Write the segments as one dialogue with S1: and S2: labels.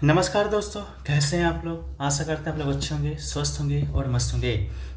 S1: नमस्कार दोस्तों, कैसे हैं आप लोग। आशा करते हैं आप लोग अच्छे होंगे, स्वस्थ होंगे और मस्त होंगे।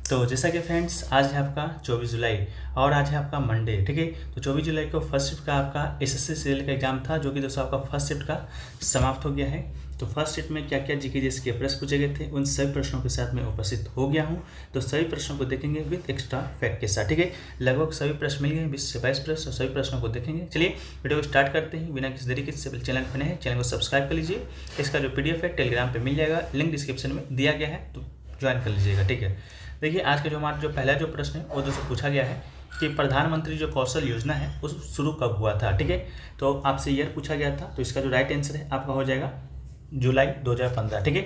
S1: तो जैसा कि फ्रेंड्स, आज है आपका 24 जुलाई और आज है आपका मंडे। ठीक है, तो 24 जुलाई को फर्स्ट शिफ्ट का आपका एसएससी सीरियल का एग्जाम था, जो कि दोस्तों आपका फर्स्ट शिफ्ट का समाप्त हो गया है। तो फर्स्ट शिफ्ट में क्या क्या जीके के प्रश्न पूछे गए थे, उन सभी प्रश्नों के साथ मैं उपस्थित हो गया हूँ। तो सभी प्रश्नों को देखेंगे विद एक्स्ट्रा फैक्ट के साथ। ठीक है, लगभग सभी प्रश्न मिल गए, 20 से 22 प्रश्न, सभी प्रश्नों को देखेंगे। चलिए वीडियो को स्टार्ट करते हैं बिना किसी देरी के। चैनल पर नए हैं, चैनल को सब्सक्राइब कर लीजिए। इसका जो PDF है टेलीग्राम पे मिल जाएगा, लिंक डिस्क्रिप्शन में दिया गया है, तो ज्वाइन कर लीजिएगा। ठीक है, देखिए आज का जो हमारा जो पहला जो प्रश्न है वो दोस्तों पूछा गया है कि प्रधानमंत्री जो कौशल योजना है वो शुरू कब हुआ था। ठीक है, तो आपसे ईयर पूछा गया था, तो इसका जो राइट आंसर है आपका हो जाएगा जुलाई 2015। ठीक है,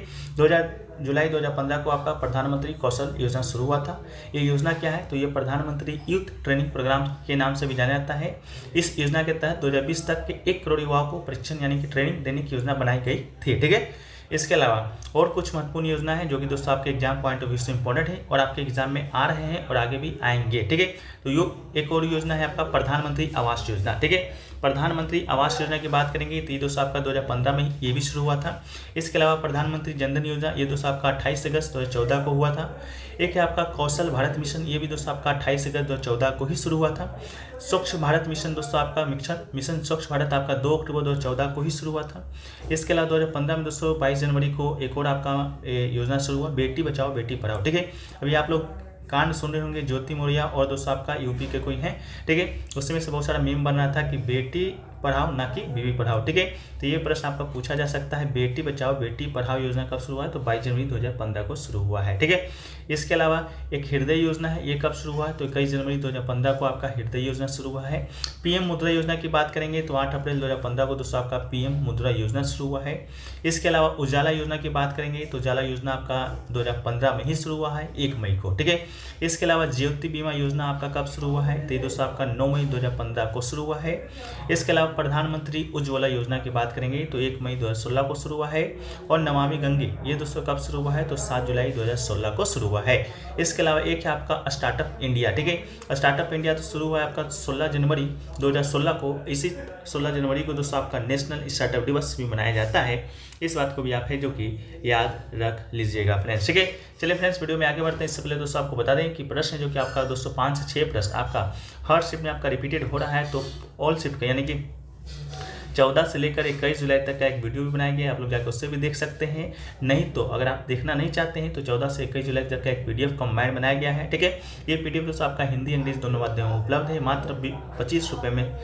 S1: जुलाई 2015 को आपका प्रधानमंत्री कौशल योजना शुरू हुआ था। ये योजना क्या है, तो ये प्रधानमंत्री यूथ ट्रेनिंग प्रोग्राम के नाम से भी जाना जाता है। इस योजना के तहत 2020 तक के 1 करोड़ युवाओं को प्रशिक्षण यानी कि ट्रेनिंग देने की योजना बनाई गई थी। ठीक है, इसके अलावा और कुछ महत्वपूर्ण योजना है जो कि दोस्तों आपके एग्जाम पॉइंट ऑफ व्यू से इंपॉर्टेंट है और आपके एग्जाम में आ रहे हैं और आगे भी आएंगे। ठीक है, तो ये एक और योजना है आपका प्रधानमंत्री आवास योजना। ठीक है, प्रधानमंत्री आवास योजना की बात करेंगे तो ये दोस्तों आपका 2015 में ये भी शुरू हुआ था। इसके अलावा प्रधानमंत्री जनधन योजना, ये दोस्तों आपका 28 अगस्त 2014 को हुआ था। एक है आपका कौशल भारत मिशन, ये भी दोस्तों आपका 28 अगस्त 2014 को ही शुरू हुआ था। स्वच्छ भारत मिशन दोस्तों आपका मिशन स्वच्छ भारत आपका 2 अक्टूबर 2014 को ही शुरू हुआ था। इसके अलावा 2015 में दोस्तों 22 जनवरी को एक और आपका योजना शुरू हुआ, बेटी बचाओ बेटी पढ़ाओ। ठीक है, अभी आप लोग कांड सुन रहे होंगे, ज्योति मौर्य और दोस्तों आपका यूपी के कोई हैं। ठीक है, उसमें से बहुत सारा मीम बन रहा था कि बेटी पढ़ाओ ना कि बीवी पढ़ाओ। ठीक है, तो ये प्रश्न आपका पूछा जा सकता है, बेटी बचाओ बेटी पढ़ाओ योजना कब शुरू हुआ है, तो 22 जनवरी 2015 को शुरू हुआ है। ठीक है, इसके अलावा एक हृदय योजना है, ये कब शुरू हुआ है, तो 21 जनवरी 2015 को आपका हृदय योजना शुरू हुआ है। PM मुद्रा योजना की बात करेंगे तो 8 अप्रैल 2015 को दोस्तों आपका PM मुद्रा योजना शुरू हुआ है। इसके अलावा उजाला योजना की बात करेंगे तो उजाला योजना आपका 2015 में ही शुरू हुआ है, 1 मई को। ठीक है, इसके अलावा ज्योति बीमा योजना आपका कब शुरू हुआ है, तो दोस्तों आपका 9 मई 2015 को शुरू हुआ है। इसके अलावा प्रधानमंत्री उज्ज्वला योजना की बात करेंगे तो 1 मई 2016 को शुरू हुआ है। और नमामि गंगे, ये दोस्तों कब शुरू हुआ है, तो 7 जुलाई 2016 को शुरू हुआ है। इसके अलावा एक है आपका स्टार्टअप इंडिया। ठीक है, स्टार्टअप इंडिया तो शुरू हुआ है आपका 16 जनवरी 2016 को। इसी 16 जनवरी को दोस्तों आपका नेशनल स्टार्टअप दिवस भी मनाया जाता है। इस बात को भी आप है जो कि याद रख लीजिएगा फ्रेंड्स। ठीक है, चलिए फ्रेंड्स वीडियो में आगे बढ़ते हैं। इससे पहले दोस्तों आपको बता दें कि प्रश्न जो कि आपका दोस्तों 5 से 6 प्रश्न आपका हर शिफ्ट में आपका रिपीटेड हो रहा है। तो ऑल शिफ्ट का यानी कि 14 से लेकर 21 जुलाई तक का एक वीडियो भी बनाया गया है, आप लोग जाकर उससे भी देख सकते हैं। नहीं तो अगर आप देखना नहीं चाहते हैं तो 14 से 21 जुलाई तक का एक PDF कंबाइंड बनाया गया है। ठीक है, ये PDF दोस्तों आपका हिंदी इंग्लिश दोनों माध्यमों में उपलब्ध है, मात्र 25 रुपये में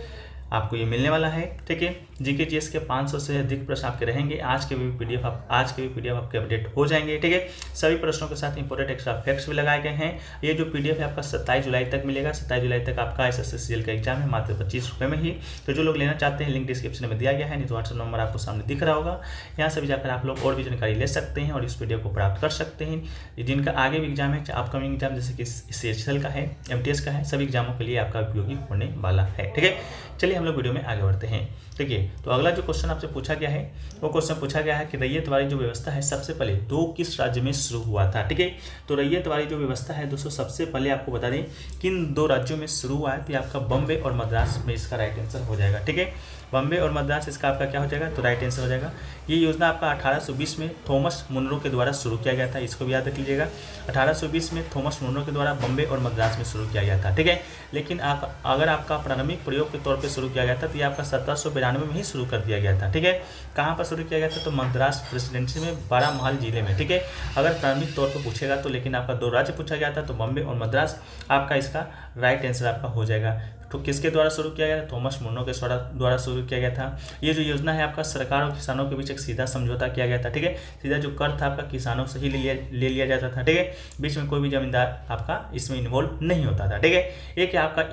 S1: आपको ये मिलने वाला है। ठीक है, GK GS के 500 से अधिक प्रश्न आपके रहेंगे। आज के भी PDF आपके अपडेट हो जाएंगे। ठीक है, सभी प्रश्नों के साथ इंपोर्टेंट एक्स्ट्रा फैक्ट्स भी लगाए गए हैं। ये जो PDF है आपका 27 जुलाई तक मिलेगा। 27 जुलाई तक आपका SSC CGL का एग्जाम है, मात्र 25 रुपये में ही। तो जो लोग लेना चाहते हैं लिंक डिस्क्रिप्शन में दिया गया है, नहीं तो WhatsApp नंबर आपको सामने दिख रहा होगा, यहाँ से भी जाकर आप लोग और भी जानकारी ले सकते हैं और इस PDF को प्राप्त कर सकते हैं। जिनका आगे भी एग्जाम है, अपकमिंग एग्जाम जैसे कि CHL का है, MTS का है, सभी एग्जामों के लिए आपका उपयोगी होने वाला है। ठीक है, चलिए हम लोग वीडियो में आगे बढ़ते हैं। ठीक है, तो अगला जो क्वेश्चन आपसे पूछा गया है वो क्वेश्चन पूछा गया है कि रैयत वाली जो व्यवस्था है सबसे पहले किस राज्य में शुरू हुआ था। ठीक है, तो रैयत वाली जो व्यवस्था है दोस्तों सबसे पहले आपको बता दें किन 2 राज्यों में शुरू हुआ है, तो आपका बॉम्बे और मद्रास में इसका राइट आंसर हो जाएगा। ठीक है, बॉम्बे और मद्रास इसका आपका क्या हो जाएगा, तो राइट आंसर हो जाएगा। ये योजना आपका 1820 में थॉमस मुनरो के द्वारा शुरू किया गया था, इसको भी याद रख लीजिएगा। 1820 में थॉमस मुनरो के द्वारा बॉम्बे और मद्रास में शुरू किया गया था। ठीक है, लेकिन अगर आपका प्रारंभिक प्रयोग के तौर पर शुरू किया गया था तो ये आपका 1792 में ही शुरू कर दिया गया था। ठीक है, कहाँ पर शुरू किया गया था, तो मद्रास प्रेसिडेंसी में, बारामहल जिले में। ठीक है, अगर प्रारंभिक तौर पर पूछेगा तो, लेकिन आपका 2 राज्य पूछा गया था, तो बॉम्बे और मद्रास आपका इसका राइट आंसर आपका हो जाएगा। तो किसके द्वारा शुरू किया गया था, थॉमस मुनरो के द्वारा शुरू किया गया था। ये जो योजना है आपका सरकार और किसानों के बीच एक सीधा समझौता किया गया था। ठीक है, सीधा जो कर था आपका किसानों से ही ले लिया जाता था। ठीक है, बीच में कोई भी जमींदार आपका इसमें इन्वॉल्व नहीं होता था। ठीक है, एक है आपका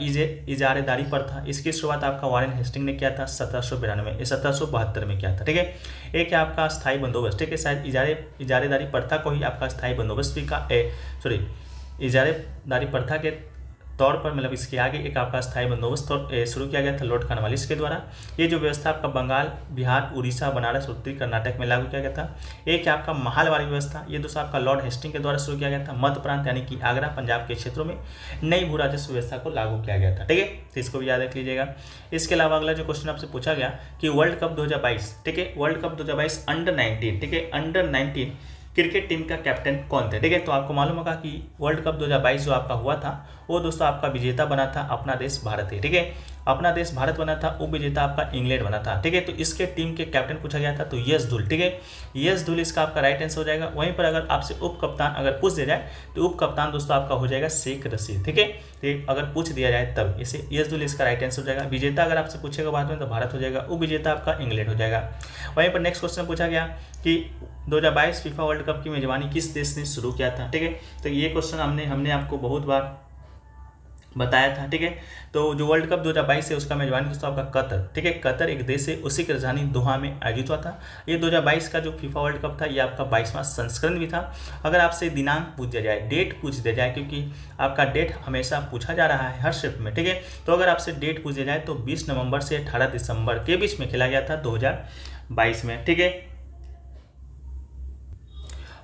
S1: इजारेदारी पर था, इसकी शुरुआत आपका वारेन हेस्टिंग ने किया था 1772 में किया था। ठीक है, एक है आपका स्थायी बंदोबस्त। ठीक है, शायद इजारेदारी प्रथा को ही आपका स्थायी बंदोबस्त भी इजारेदारी प्रथा के तौर पर, मतलब इसके आगे एक आपका स्थायी बंदोबस्त शुरू किया गया था लॉर्ड कॉर्नवालिस के द्वारा। ये जो व्यवस्था आपका बंगाल, बिहार, उड़ीसा, बनारस, उत्तरी कर्नाटक में लागू किया गया था। एक है आपका महाल वाली व्यवस्था, ये दोस्तों आपका लॉर्ड हेस्टिंग के द्वारा शुरू किया गया था। मध्य प्रांत यानी कि आगरा, पंजाब के क्षेत्रों में नई भू राजस्व व्यवस्था को लागू किया गया था। ठीक है, तो इसको भी याद रख लीजिएगा। इसके अलावा अगला जो क्वेश्चन आपसे पूछा गया कि वर्ल्ड कप 2022, ठीक है, वर्ल्ड कप 2022 अंडर 19, ठीक है, अंडर 19 क्रिकेट टीम का कैप्टन कौन थे। ठीक है, तो आपको मालूम होगा कि वर्ल्ड कप 2022 जो आपका हुआ था वो दोस्तों आपका विजेता बना था अपना देश भारत है। ठीक है, अपना देश भारत बना था, उप विजेता आपका इंग्लैंड बना था। ठीक है, तो इसके टीम के कैप्टन पूछा गया था, तो यश धुल। ठीक है, यश धुल इसका आपका राइट आंसर हो जाएगा। वहीं पर अगर आपसे उप कप्तान अगर पूछ दिया जाए तो उप कप्तान दोस्तों आपका हो जाएगा शेख रशीद। ठीक है, तो अगर पूछ दिया जाए तब इसे यश धुल इसका राइट आंसर हो जाएगा। विजेता अगर आपसे पूछेगा बाद में तो भारत हो जाएगा, उप विजेता आपका इंग्लैंड हो जाएगा। वहीं पर नेक्स्ट क्वेश्चन पूछा गया कि 2022 फीफा वर्ल्ड कप की मेजबानी किस देश ने शुरू किया था। ठीक है, तो ये क्वेश्चन हमने आपको बहुत बार बताया था। ठीक है, तो जो वर्ल्ड कप 2022 है उसका मेजबानी दोस्तों आपका कतर। ठीक है, कतर एक देश है, उसी की राजधानी दोहा में आयोजित हुआ था। ये 2022 का जो फीफा वर्ल्ड कप था ये आपका 22वां संस्करण भी था। अगर आपसे दिनांक पूछ दिया जाए, डेट पूछ दिया जाए, क्योंकि आपका डेट हमेशा पूछा जा रहा है हर शिफ्ट में। ठीक है, तो अगर आपसे डेट पूछ दिया जाए तो 20 नवंबर से 18 दिसंबर के बीच में खेला गया था 2022 में। ठीक है,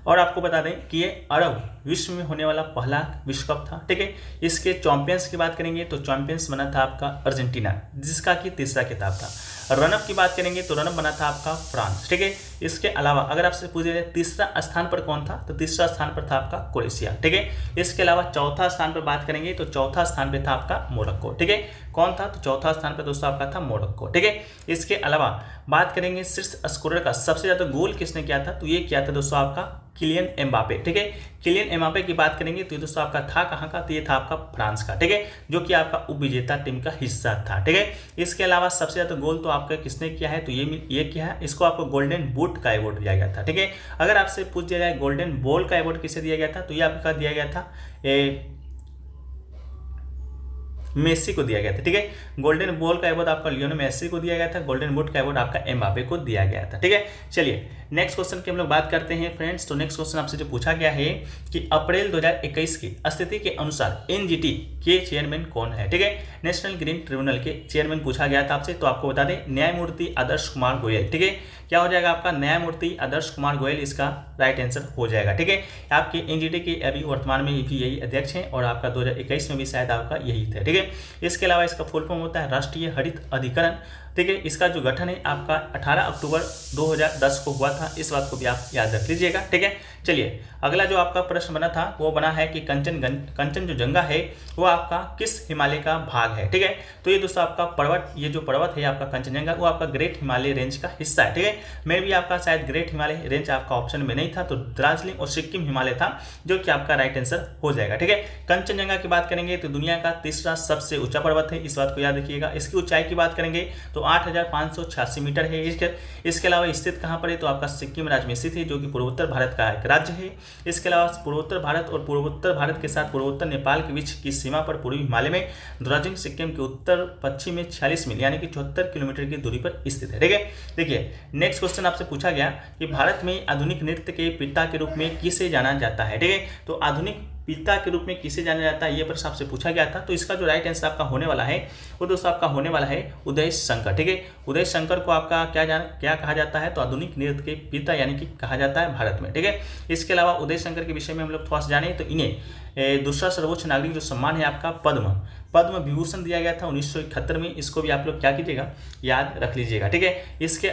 S1: और आपको बता दें कि ये अरब विश्व में होने वाला पहला विश्व कप था। ठीक है, इसके चैंपियंस की बात करेंगे तो चैंपियंस बना था आपका अर्जेंटीना, जिसका कि तीसरा खिताब था। रनअप की बात करेंगे तो रनअप बना था आपका फ्रांस। ठीक है, इसके अलावा अगर आपसे पूछे जाए तीसरा स्थान पर कौन था तो तीसरा स्थान पर था आपका क्रोएशिया। ठीक है, इसके अलावा चौथा स्थान पर बात करेंगे तो चौथा स्थान पर था आपका मोरक्को। ठीक है, कौन था तो चौथा स्थान पर दोस्तों आपका था मोरक्को। ठीक है, इसके अलावा बात करेंगे शीर्ष स्कोरर का, सबसे ज्यादा गोल किसने किया था तो ये किया था दोस्तों आपका किलियन एम्बापे। ठीक है, किलियन एम्बापे की बात करेंगे तो ये दोस्तों आपका था कहाँ का तो ये था आपका फ्रांस का। ठीक है, जो कि आपका उप विजेता टीम का हिस्सा था। ठीक है, इसके अलावा सबसे ज्यादा गोल तो आपका किसने किया है तो ये किया है, इसको आपको गोल्डन बूट का अवार्ड दिया गया था। ठीक है, अगर आपसे पूछ दिया जाए गोल्डन बॉल का अवार्ड किसे दिया गया था तो ये आपका दिया गया था मेसी को दिया गया था। ठीक है, गोल्डन बॉल का अवार्ड आपका लियोनेल मेसी को दिया गया था, गोल्डन बूट का अवार्ड आपका एम्बापे को दिया गया था। ठीक है, चलिए नेक्स्ट क्वेश्चन की हम लोग बात करते हैं फ्रेंड्स। तो नेक्स्ट क्वेश्चन आपसे जो पूछा गया है कि अप्रैल 2021 की स्थिति के अनुसार एनजीटी के चेयरमैन कौन है। ठीक है, नेशनल ग्रीन ट्रिब्यूनल के चेयरमैन पूछा गया था आपसे, तो आपको बता दें न्यायमूर्ति आदर्श कुमार गोयल। ठीक है, क्या हो जाएगा आपका न्यायमूर्ति आदर्श कुमार गोयल इसका राइट आंसर हो जाएगा। ठीक है, आपके एनजीटी के अभी वर्तमान में भी यही अध्यक्ष हैं और आपका 2021 में भी शायद आपका यही था। ठीक है, इसके अलावा इसका फुल फॉर्म होता है राष्ट्रीय हरित अधिकरण। ठीक है, इसका जो गठन है आपका 18 अक्टूबर 2010 को हुआ था, इस बात को भी आप याद रख लीजिएगा। ठीक है, चलिए अगला जो आपका प्रश्न बना था वो बना है कि कंचन जो जंगा है वो आपका किस हिमालय का भाग है। ठीक है, तो ये दोस्तों आपका पर्वत, ये जो पर्वत है आपका कंचनजंगा वो आपका ग्रेट हिमालय रेंज का हिस्सा है। ठीक है, मैं भी आपका शायद ग्रेट हिमालय रेंज आपका ऑप्शन में नहीं था, तो दार्जिलिंग और सिक्किम हिमालय था, जो कि आपका राइट आंसर हो जाएगा। ठीक है, कंचनजंगा की बात करेंगे तो दुनिया का तीसरा सबसे ऊंचा पर्वत है, इस बात को याद रखिएगा। इसकी ऊंचाई की बात करेंगे तो 8586 मीटर है। इसके अलावा स्थित कहाँ पर है तो आपका सिक्किम राज्य में स्थित है, जो कि पूर्वोत्तर भारत का एक राज्य है। इसके अलावा पूर्वोत्तर भारत और पूर्वोत्तर भारत के साथ पूर्वोत्तर नेपाल के बीच की सीमा पर पूर्वी हिमालय में दार्जिलिंग सिक्किम के उत्तर पश्चिम में 46 मील यानी कि 74 किलोमीटर की दूरी पर स्थित है। ठीक है, देखिए नेक्स्ट क्वेश्चन आपसे पूछा गया कि भारत में आधुनिक नृत्य के पिता के रूप में किसे जाना जाता है। ठीक है, तो आधुनिक पिता के रूप में किसे जाना जाता है ये प्रश्न आपसे पूछा गया था, तो इसका जो राइट आंसर आपका होने वाला है वो दोस्तों आपका होने वाला है उदय शंकर। ठीक है, उदय शंकर को आपका क्या कहा जाता है तो आधुनिक नृत्य के पिता यानी कि कहा जाता है भारत में। ठीक है, इसके अलावा उदय शंकर के विषय में हम लोग थोड़ा सा जाने तो इन्हें दूसरा सर्वोच्च नागरिक जो सम्मान है आपका पद्म विभूषण दिया गया था 1971 में, इसको भी आप लोग क्या कीजिएगा याद रख लीजिएगा। ठीक है, इसके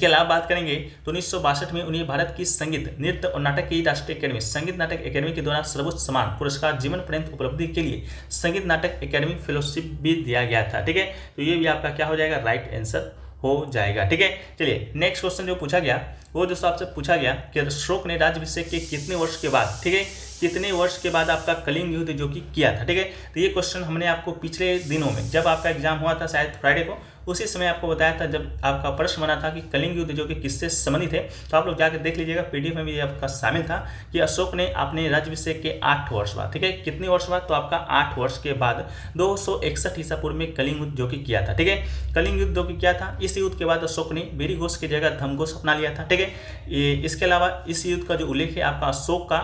S1: अलावा बात करेंगे तो 1962 में उन्हें भारत की संगीत नृत्य और नाटक की राष्ट्रीय अकेडमी संगीत नाटक अकेडमी के द्वारा सर्वोच्च सम्मान पुरस्कार जीवन पर्यंत उपलब्धि के लिए संगीत नाटक अकेडमी फेलोशिप भी दिया गया था। ठीक है, तो ये भी आपका क्या हो जाएगा राइट आंसर हो जाएगा। ठीक है, चलिए नेक्स्ट क्वेश्चन जो पूछा गया वो दोस्तों आपसे पूछा गया कि अशोक ने राज्याभिषेक के कितने वर्ष के बाद, ठीक है, कितने वर्ष के बाद आपका कलिंग युद्ध जो कि किया था। ठीक है, तो ये क्वेश्चन हमने आपको पिछले दिनों में जब आपका एग्जाम हुआ था शायद फ्राइडे को, उसी समय आपको बताया था जब आपका प्रश्न बना था कि कलिंग युद्ध जो कि किससे संबंधित है, तो आप लोग जाकर देख लीजिएगा, पीडीएफ में भी आपका शामिल था कि अशोक ने अपने राज्याभिषेक के 8 वर्ष बाद, ठीक है, कितने वर्ष बाद तो आपका 8 वर्ष के बाद 261 ईसा पूर्व में कलिंग युद्ध जो कि किया था। ठीक है, कलिंग युद्ध जो कि किया था, इस युद्ध के बाद अशोक ने बेरी घोष की जगह धर्मघोष अपना लिया था। ठीक है, इसके अलावा इस युद्ध का जो उल्लेख है आपका अशोक का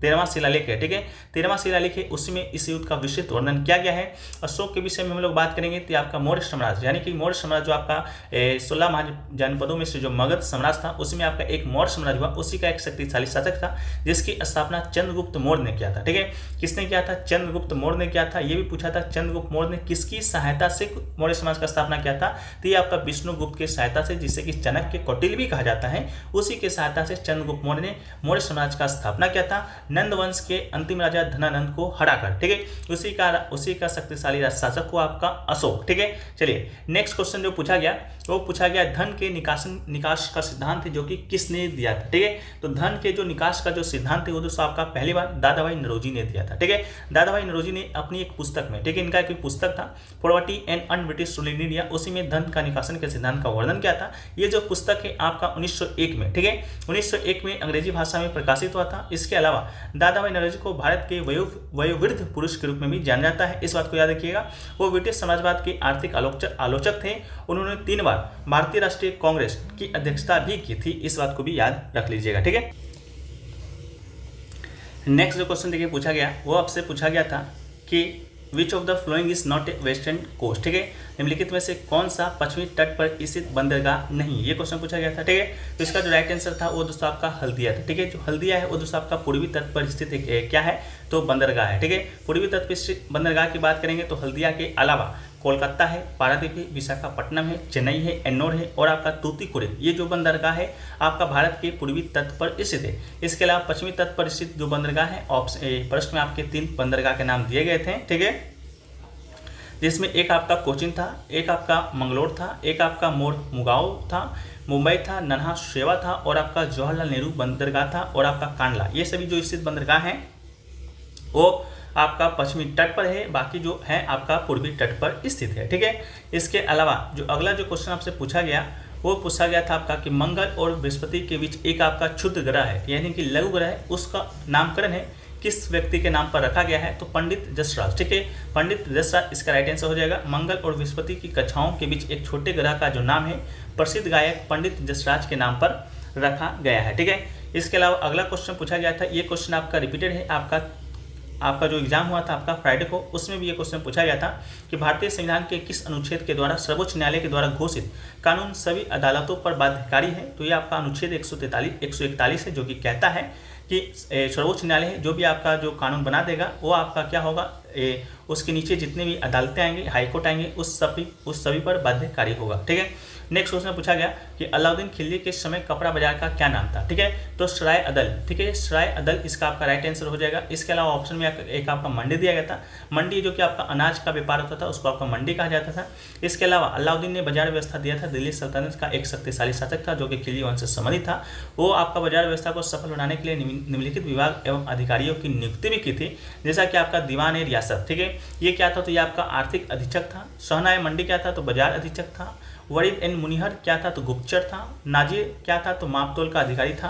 S1: 13वां शिलालेख है, ठीक है, 13वां शिलालेख है, उसमें इस युद्ध का विस्तृत वर्णन किया गया है। अशोक के विषय में हम लोग बात करेंगे तो आपका मौर्य साम्राज्य, यानी कि मौर्य साम्राज्य जो आपका 16 महाजनपदों में से जो मगध साम्राज्य था उसमें आपका एक मौर्य साम्राज्य हुआ, उसी का एक शक्तिशाली शासक था जिसकी स्थापना चंद्रगुप्त मौर्य ने किया था, ठीक है। किसने किया था? चंद्रगुप्त मौर्य ने किया था। ये भी पूछा था चंद्रगुप्त मौर्य ने किसकी सहायता से मौर्य समाज का स्थापना किया था, तो ये आपका विष्णुगुप्त की सहायता से, जिसे कि चाणक्य कौटिल्य भी कहा जाता है, उसी की सहायता से चंद्रगुप्त मौर्य ने मौर्य साम्राज्य का स्थापना किया था, नंद वंश के अंतिम राजा धनानंद को हराकर, ठीक है। उसी का शक्तिशाली शासक हुआ आपका अशोक, ठीक है। चलिए नेक्स्ट क्वेश्चन जो पूछा गया वो पूछा गया धन के निकास का सिद्धांत जो कि किसने दिया था, ठीक है। तो धन के जो निकास का जो सिद्धांत है वो दोस्तों आपका पहली बार दादाभाई नौरोजी ने दिया था, ठीक है। दादाभाई नौरोजी ने अपनी एक पुस्तक में, ठीक है, इनका एक पुस्तक था poverty and un British rule in India, उसी में धन का निकासन के सिद्धांत का वर्णन किया था। ये जो पुस्तक है आपका 1901 में, ठीक है, 1901 में अंग्रेजी भाषा में प्रकाशित हुआ था। इसके अलावा दादाभाई नौरोजी को भारत के वयोवृद्ध पुरुष के रूप में भी जाना जाता है, इस बात को याद रखिएगा। वो ब्रिटिश समाजवाद के आर्थिक आलोचक थे। उन्होंने 3 बार भारतीय राष्ट्रीय कांग्रेस की अध्यक्षता भी की थी, इस बात को भी याद रख लीजिएगा, ठीक है। नेक्स्ट जो क्वेश्चन देखिए पूछा गया वो आपसे पूछा गया था कि which of the following is not a western coast, ठीक है, निम्नलिखित में से कौन सा पश्चिमी तट पर स्थित बंदरगाह नहीं, ये क्वेश्चन पूछा गया था, ठीक है। तो इसका जो राइट आंसर था वो दोस्तों आपका हल्दिया था, ठीक है। जो हल्दिया है वो दोस्तों आपका पूर्वी तट पर स्थित क्या है, तो बंदरगाह है, ठीक है। पूर्वी तट पर स्थित बंदरगाह की बात करेंगे तो हल्दिया के अलावा कोलकाता है, पारादीप है, विशाखापट्टनम है, चेन्नई है, एन्नोर है और आपका तूतीकोरिन, ये जो बंदरगाह है आपका भारत के पूर्वी तट पर स्थित है। इसके अलावा पश्चिमी तट पर स्थित जो बंदरगाह है प्रश्न में आपके 3 बंदरगाह के नाम दिए गए थे, ठीक है, जिसमें एक आपका कोचिन था, एक आपका मंगलोर था, एक आपका मुगाओ था, मुंबई था, नन्हा शेवा था और आपका जवाहरलाल नेहरू बंदरगाह था और आपका कांडला। ये सभी जो स्थित बंदरगाह हैं वो आपका पश्चिमी तट पर है, बाकी जो है आपका पूर्वी तट पर स्थित है, ठीक है। इसके अलावा जो अगला जो क्वेश्चन आपसे पूछा गया वो पूछा गया था आपका कि मंगल और बृहस्पति के बीच एक आपका क्षुद्र ग्रह है, यानी कि लघु ग्रह है, उसका नामकरण है किस व्यक्ति के नाम पर रखा गया है, तो पंडित जसराज, ठीक है, पंडित जसराज इसका राइट आंसर हो जाएगा। मंगल और बृहस्पति की कक्षाओं के बीच एक छोटे ग्रह का जो नाम है प्रसिद्ध गायक पंडित जसराज के नाम पर रखा गया है, ठीक है। इसके अलावा अगला क्वेश्चन पूछा गया था, ये क्वेश्चन आपका रिपीटेड है, आपका जो एग्जाम हुआ था आपका फ्राइडे को, उसमें भी ये क्वेश्चन पूछा गया था कि भारतीय संविधान के किस अनुच्छेद के द्वारा सर्वोच्च न्यायालय के द्वारा घोषित कानून सभी अदालतों पर बाध्यकारी है, तो ये आपका अनुच्छेद 141 है, जो कि कहता है कि सर्वोच्च न्यायालय है जो भी आपका जो कानून बना देगा वो आपका क्या होगा, उसके नीचे जितने भी अदालतें आएंगे, हाईकोर्ट आएंगे, उस सभी पर बाध्यकारी होगा, ठीक है। नेक्स्ट क्वेश्चन पूछा गया कि अलाउद्दीन खिलजी के समय कपड़ा बाजार का क्या नाम था, ठीक है, तो सराय अदल, ठीक है, सराय अदल इसका आपका राइट आंसर हो जाएगा। इसके अलावा ऑप्शन में एक आपका मंडी दिया गया था, मंडी जो कि आपका अनाज का व्यापार होता था उसको आपका मंडी कहा जाता था। इसके अलावा अलाउद्दीन ने बाजार व्यवस्था दिया था, दिल्ली सल्तनत का एक शक्तिशाली शासक था जो कि खिलजी वंश से संबंधित था। वो आपका बाजार व्यवस्था को सफल बनाने के लिए निम्नलिखित विभाग एवं अधिकारियों की नियुक्ति भी की थी, जैसा कि आपका दीवान ए रियासत, ठीक है, ये क्या था, तो ये आपका आर्थिक अधीक्षक था। सहना मंडी क्या था, तो बाजार अधीक्षक था। वरीद एन मुनिहर क्या था, तो गुप्तचर था। नाजिर क्या था, तो मापतोल का अधिकारी था।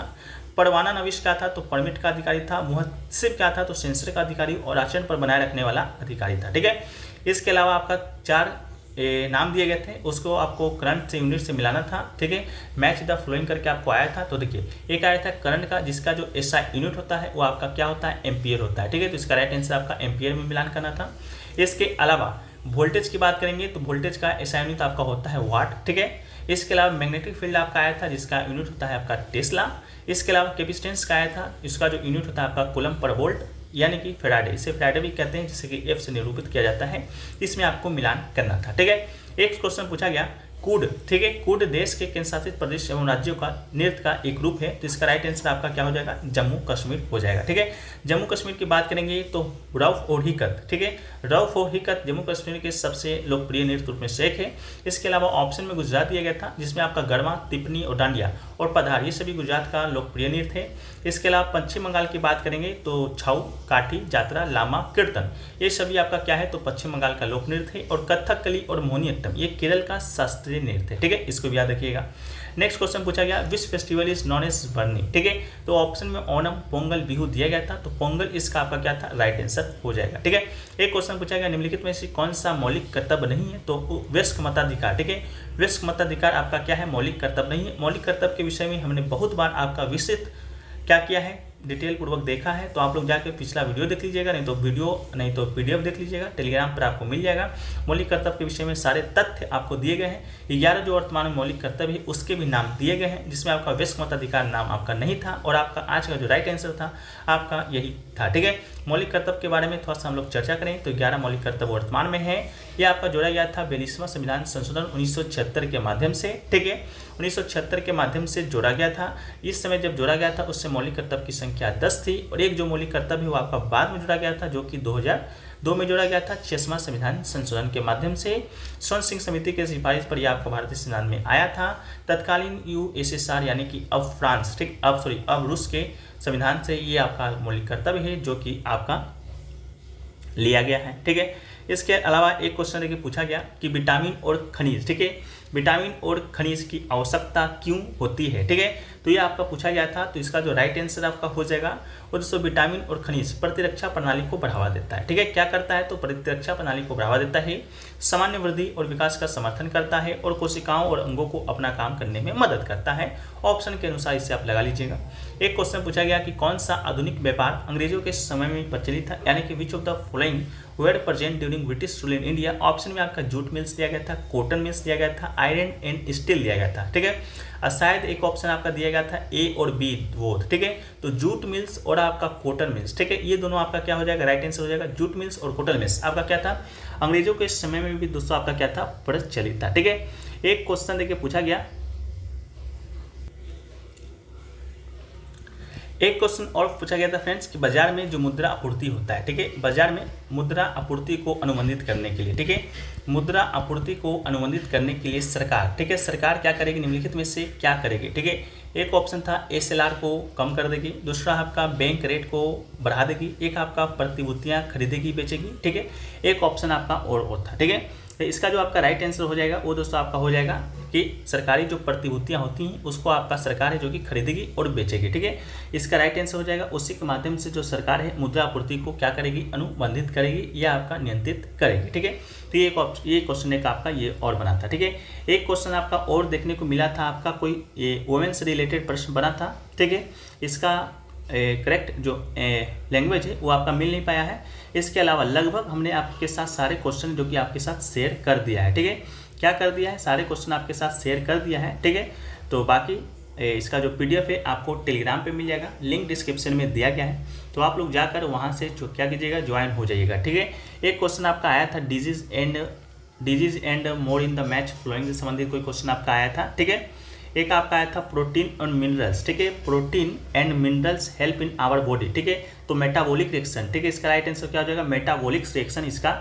S1: परवाना नविश क्या था, तो परमिट का अधिकारी था। मुहस्सिब क्या था, तो सेंसर का अधिकारी और आचरण पर बनाए रखने वाला अधिकारी था, ठीक है। इसके अलावा आपका 4 नाम दिए गए थे, उसको आपको करंट से यूनिट से मिलाना था, ठीक है। मैच द फ्लोइंग करके आपको आया था, तो देखिए एक आया था करंट का जिसका जो एसआई यूनिट होता है वो आपका क्या होता है, एम्पियर होता है, ठीक है। तो इसका राइट आंसर आपका एम्पियर में मिलान करना था। इसके अलावा वोल्टेज की बात करेंगे तो वोल्टेज का एसआई यूनिट आपका होता है वाट, ठीक है। इसके अलावा मैग्नेटिक फील्ड आपका आया था जिसका यूनिट होता है आपका टेस्ला। इसके अलावा कैपेसिटेंस का आया था, इसका जो यूनिट होता है आपका कूलम पर वोल्ट, यानी कि फेराडे, इसे फेराडे भी कहते हैं, जिसे कि एफ से निरूपित किया जाता है। इसमें आपको मिलान करना था, ठीक है। एक क्वेश्चन पूछा गया कूड, ठीक है, कूड देश के केंद्र शासित प्रदेश एवं राज्यों का नृत्य का एक रूप है, तो इसका राइट आंसर आपका क्या हो जाएगा, जम्मू कश्मीर हो जाएगा, ठीक है। जम्मू कश्मीर की बात करेंगे तो रऊफ और हिकत, ठीक है, रऊफ और हिकत जम्मू कश्मीर के सबसे लोकप्रिय नृत्य रूप में से एक है। इसके अलावा ऑप्शन में गुजरात दिया गया था जिसमें आपका गरबा, तिपनी और डांडिया और पधार, ये सभी गुजरात का लोकप्रिय नृत्य है। इसके अलावा पश्चिम बंगाल की बात करेंगे तो छाऊ, काठी, जात्रा, लामा, कीर्तन, ये सभी आपका क्या है, तो पश्चिम बंगाल का लोक नृत्य है। और कथकली और मोहिनीअट्टम ये केरल का शास्त्रीय नृत्य है, ठीक है, इसको भी याद रखिएगा। नेक्स्ट क्वेश्चन पूछा गया which festival is known as burni, ठीक है, तो ऑप्शन में ओणम, पोंगल, बिहू दिया गया था, तो पोंगल इसका आपका क्या था, राइट आंसर हो जाएगा, ठीक है। एक क्वेश्चन पूछा गया निम्नलिखित में से कौन सा मौलिक कर्तव्य नहीं है, तो वयस्क मताधिकार, ठीक है, वयस्क मताधिकार आपका क्या है, मौलिक कर्तव्य नहीं है। मौलिक कर्तव्य के विषय में हमने बहुत बार आपका विस्तृत क्या किया है, डिटेल पूर्वक देखा है तो आप लोग जाकर पिछला वीडियो देख लीजिएगा, नहीं तो पीडीएफ देख लीजिएगा, टेलीग्राम पर आपको मिल जाएगा। मौलिक कर्तव्य के विषय में सारे तथ्य आपको दिए गए हैं। 11 जो वर्तमान में मौलिक कर्तव्य है उसके भी नाम दिए गए हैं, जिसमें आपका वयस्क मताधिकार नाम आपका नहीं था और आपका आज का जो राइट आंसर था आपका यही था। ठीक है, मौलिक कर्तव्य के बारे में थोड़ा सा हम लोग चर्चा करें तो 11 मौलिक कर्तव्य वर्तमान में है। यह आपका जोड़ा गया था 42वां संविधान संशोधन 1976 के माध्यम से। ठीक है, 1976 के माध्यम से जोड़ा गया था। इस समय जब जोड़ा गया था उससे मौलिक कर्तव्य की संख्या 10 थी और एक जो मौलिक कर्तव्य है वो आपका बाद में जोड़ा गया था, जो कि 2002 में जोड़ा गया था 66वां संविधान संशोधन के माध्यम से। स्वर्ण सिंह समिति के सिफारिश पर यह आपका भारतीय संविधान में आया था। तत्कालीन यूएसएसआर यानी कि अब फ्रांस, ठीक अब रूस के संविधान से ये आपका मौलिक कर्तव्य है जो कि आपका लिया गया है। ठीक है, इसके अलावा एक क्वेश्चन देखिए पूछा गया कि विटामिन और खनिज, ठीक है, विटामिन और खनिज की आवश्यकता क्यों होती है। ठीक है, तो ये आपका पूछा गया था, तो इसका जो राइट आंसर आपका हो जाएगा वो दोस्तों विटामिन और खनिज प्रतिरक्षा प्रणाली को बढ़ावा देता है। ठीक है, क्या करता है तो प्रतिरक्षा प्रणाली को बढ़ावा देता है, सामान्य वृद्धि और विकास का समर्थन करता है और कोशिकाओं और अंगों को अपना काम करने में मदद करता है। ऑप्शन के अनुसार इसे आप लगा लीजिएगा। एक क्वेश्चन पूछा गया कि कौन सा आधुनिक व्यापार अंग्रेजों के समय में प्रचलित था, यानी कि which of the following were present during British rule in India. Option में आपका जूट मिल्स दिया गया था, कॉटन मिल्स दिया गया था, आयरन एंड स्टील दिया गया था। ठीक है, और शायद एक ऑप्शन आपका दिया गया था ए और बी बोथ। ठीक है, तो जूट मिल्स और आपका कॉटन मिल्स, ठीक है, ये दोनों आपका क्या हो जाएगा, राइट आंसर हो जाएगा। जूट मिल्स और कॉटन मिल्स आपका क्या था, अंग्रेजों के समय में भी दोस्तों आपका क्या था, प्रचलित था। ठीक है, एक क्वेश्चन देखिए पूछा गया, एक क्वेश्चन और पूछा गया था फ्रेंड्स कि बाजार में जो मुद्रा आपूर्ति होता है, ठीक है, बाजार में मुद्रा आपूर्ति को अनुबंधित करने के लिए, ठीक है, मुद्रा आपूर्ति को अनुबंधित करने के लिए सरकार, ठीक है, सरकार क्या करेगी, निम्नलिखित में से क्या करेगी। ठीक है, एक ऑप्शन था एसएलआर को कम कर देगी, दूसरा आपका बैंक रेट को बढ़ा देगी, एक आपका प्रतिभूतियां खरीदेगी बेचेगी। ठीक है, एक ऑप्शन आपका और था। ठीक है, तो इसका जो आपका राइट आंसर हो जाएगा वो दोस्तों आपका हो जाएगा कि सरकारी जो प्रतिभूतियां होती हैं उसको आपका सरकार है जो कि खरीदेगी और बेचेगी। ठीक है, इसका राइट आंसर हो जाएगा उसी के माध्यम से जो सरकार है मुद्रा आपूर्ति को क्या करेगी, अनुबंधित करेगी या आपका नियंत्रित करेगी। ठीक है, तो ये क्वेश्चन एक आपका ये और बना था। ठीक है, एक क्वेश्चन आपका और देखने को मिला था, आपका कोई ये वुमेन से रिलेटेड प्रश्न बना था। ठीक है, इसका करेक्ट जो लैंग्वेज है वो आपका मिल नहीं पाया है। इसके अलावा लगभग हमने आपके साथ सारे क्वेश्चन जो कि आपके साथ शेयर कर दिया है। ठीक है, क्या कर दिया है, सारे क्वेश्चन आपके साथ शेयर कर दिया है। ठीक है, तो बाकी इसका जो पीडीएफ है आपको टेलीग्राम पे मिल जाएगा, लिंक डिस्क्रिप्शन में दिया गया है, तो आप लोग जाकर वहाँ से क्या कीजिएगा, ज्वाइन हो जाइएगा। ठीक है, एक क्वेश्चन आपका आया था disease and more in the match following से संबंधित कोई क्वेश्चन आपका आया था। ठीक है, एक आपका आया था प्रोटीन एंड मिनरल्स। ठीक है, protein and minerals help in our body. ठीक है, तो मेटाबॉलिक रिएक्शन, ठीक है, इसका राइट आंसर क्या हो जाएगा, मेटाबॉलिक रिएक्शन इसका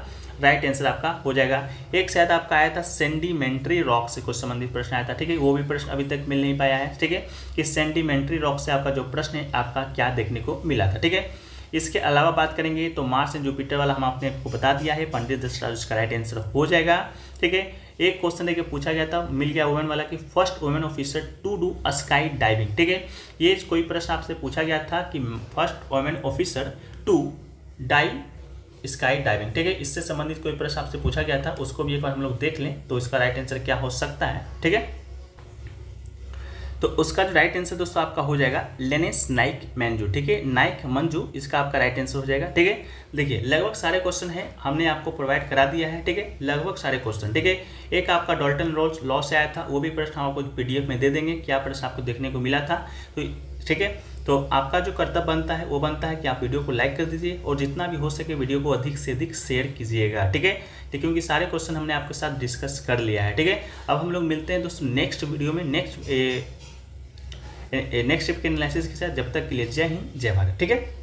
S1: राइट आंसर आपका हो जाएगा। एक शायद आपका आया था सेंडिमेंट्री रॉक से कुछ संबंधित प्रश्न आया था। ठीक है, वो भी प्रश्न अभी तक मिल नहीं पाया है। ठीक है, कि सेंडिमेंट्री रॉक से आपका जो प्रश्न है आपका क्या देखने को मिला था। ठीक है, इसके अलावा बात करेंगे तो मार्स एंड जुपिटर वाला हम आपने आपको बता दिया है, पंडित दशरथ उसका राइट आंसर हो जाएगा। ठीक है, एक क्वेश्चन देखिए पूछा गया था, मिल गया वुमेन वाला कि first women officer to do skydiving. ठीक है, ये कोई प्रश्न आपसे पूछा गया था कि first women officer to skydiving. ठीक है, इससे संबंधित कोई प्रश्न आपसे पूछा गया था, उसको भी एक बार हम लोग देख लें तो इसका राइट आंसर क्या हो सकता है। ठीक है, तो उसका जो राइट आंसर दोस्तों आपका हो जाएगा लेनेस नाइक मंजू। ठीक है, नाइक मंजू इसका आपका राइट आंसर हो जाएगा। ठीक है, देखिए लगभग सारे क्वेश्चन हैं हमने आपको प्रोवाइड करा दिया है। ठीक है, लगभग सारे क्वेश्चन। ठीक है, एक आपका डाल्टन लॉ से आया था, वो भी प्रश्न हम आपको पीडीएफ में दे देंगे, क्या प्रश्न आपको देखने को मिला था। तो ठीक है, तो आपका जो कर्तव्य बनता है वो बनता है कि आप वीडियो को लाइक कर दीजिए और जितना भी हो सके वीडियो को अधिक से अधिक शेयर कीजिएगा। ठीक है, क्योंकि सारे क्वेश्चन हमने आपके साथ डिस्कस कर लिया है। ठीक है, अब हम लोग मिलते हैं दोस्तों नेक्स्ट वीडियो में, नेक्स्ट शिफ्ट के एनालिसिस के साथ। जब तक के लिए जय हिंद, जय भारत। ठीक है।